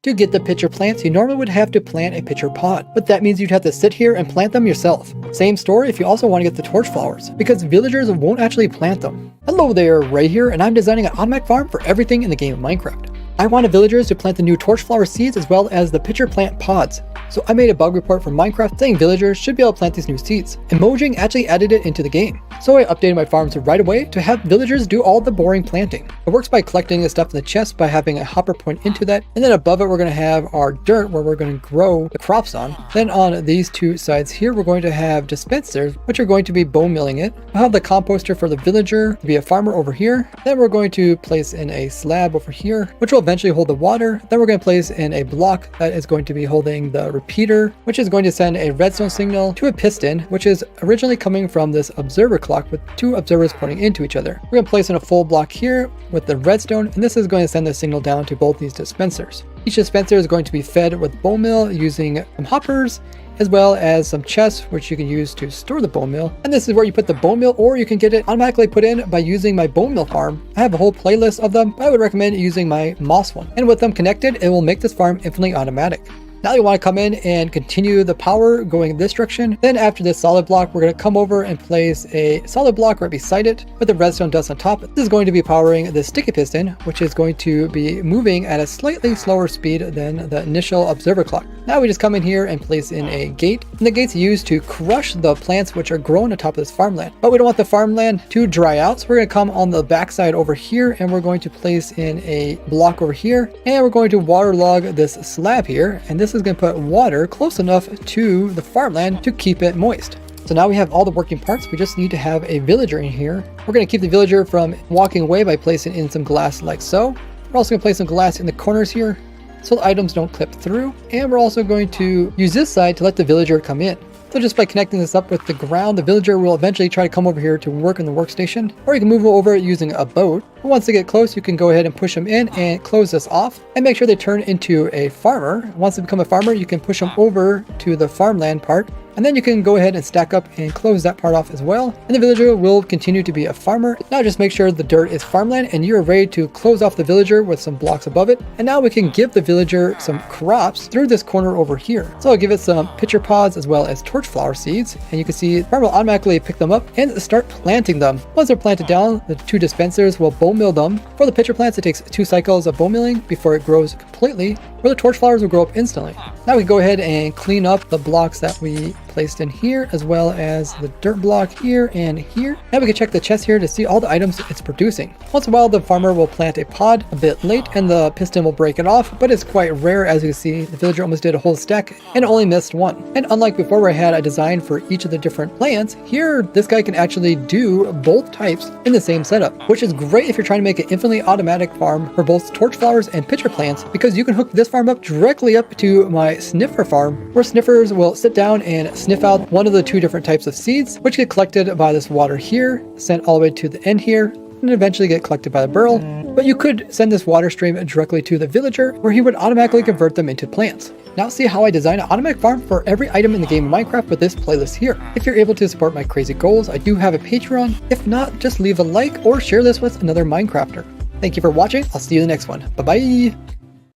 To get the pitcher plants, you normally would have to plant a pitcher pod, but that means you'd have to sit here and plant them yourself. Same story if you also want to get the torch flowers, because villagers won't actually plant them. Hello there, Ray here, and I'm designing an automatic farm for everything in the game of Minecraft. I wanted villagers to plant the new torch flower seeds as well as the pitcher plant pods. So I made a bug report from Minecraft saying villagers should be able to plant these new seeds, and Mojang actually added it into the game. So I updated my farms right away to have villagers do all the boring planting. It works by collecting the stuff in the chest by having a hopper point into that, and then above it we're going to have our dirt where we're going to grow the crops on. Then on these two sides here we're going to have dispensers which are going to be bone milling it. We'll have the composter for the villager to be a farmer over here. Then we're going to place in a slab over here which will eventually hold the water. Then we're going to place in a block that is going to be holding the repeater, which is going to send a redstone signal to a piston, which is originally coming from this observer clock with two observers pointing into each other. We're going to place in a full block here with the redstone, and this is going to send the signal down to both these dispensers. Each dispenser is going to be fed with bone meal using some hoppers, as well as some chests which you can use to store the bone meal. And this is where you put the bone meal, or you can get it automatically put in by using my bone meal farm. I have a whole playlist of them, but I would recommend using my moss one. And with them connected, it will make this farm infinitely automatic. Now you want to come in and continue the power going this direction. Then after this solid block, we're going to come over and place a solid block right beside it with the redstone dust on top. This is going to be powering the sticky piston, which is going to be moving at a slightly slower speed than the initial observer clock. Now we just come in here and place in a gate. And the gate's used to crush the plants which are growing on top of this farmland. But we don't want the farmland to dry out, so we're going to come on the backside over here and we're going to place in a block over here. And we're going to waterlog this slab here. And this is going to put water close enough to the farmland to keep it moist. So now we have all the working parts. We just need to have a villager in here. We're going to keep the villager from walking away by placing in some glass like so. We're also going to place some glass in the corners here so the items don't clip through. And we're also going to use this side to let the villager come in. So just by connecting this up with the ground, the villager will eventually try to come over here to work in the workstation, or you can move over using a boat. But once they get close, you can go ahead and push them in and close this off and make sure they turn into a farmer. Once they become a farmer, you can push them over to the farmland part, and then you can go ahead and stack up and close that part off as well. And the villager will continue to be a farmer. Now just make sure the dirt is farmland and you're ready to close off the villager with some blocks above it. And now we can give the villager some crops through this corner over here. So I'll give it some pitcher pods as well as torch flower seeds. And you can see the farmer will automatically pick them up and start planting them. Once they're planted down, the two dispensers will bone mill them. For the pitcher plants, it takes 2 cycles of bone milling before it grows completely, where the torch flowers will grow up instantly. Now we can go ahead and clean up the blocks that we placed in here, as well as the dirt block here and here. Now we can check the chest here to see all the items it's producing. Once in a while, the farmer will plant a pod a bit late and the piston will break it off, but it's quite rare. As you can see, the villager almost did a whole stack and only missed one. And unlike before where I had a design for each of the different plants, here this guy can actually do both types in the same setup, which is great if you're trying to make an infinitely automatic farm for both torch flowers and pitcher plants, because you can hook this farm up directly up to my sniffer farm, where sniffers will sit down and sniff out one of the 2 different types of seeds, which get collected by this water here, sent all the way to the end here, and eventually get collected by the burrow. But you could send this water stream directly to the villager, where he would automatically convert them into plants. Now see how I design an automatic farm for every item in the game of Minecraft with this playlist here. If you're able to support my crazy goals, I do have a Patreon. If not, just leave a like or share this with another Minecrafter. Thank you for watching. I'll see you in the next one. Bye bye.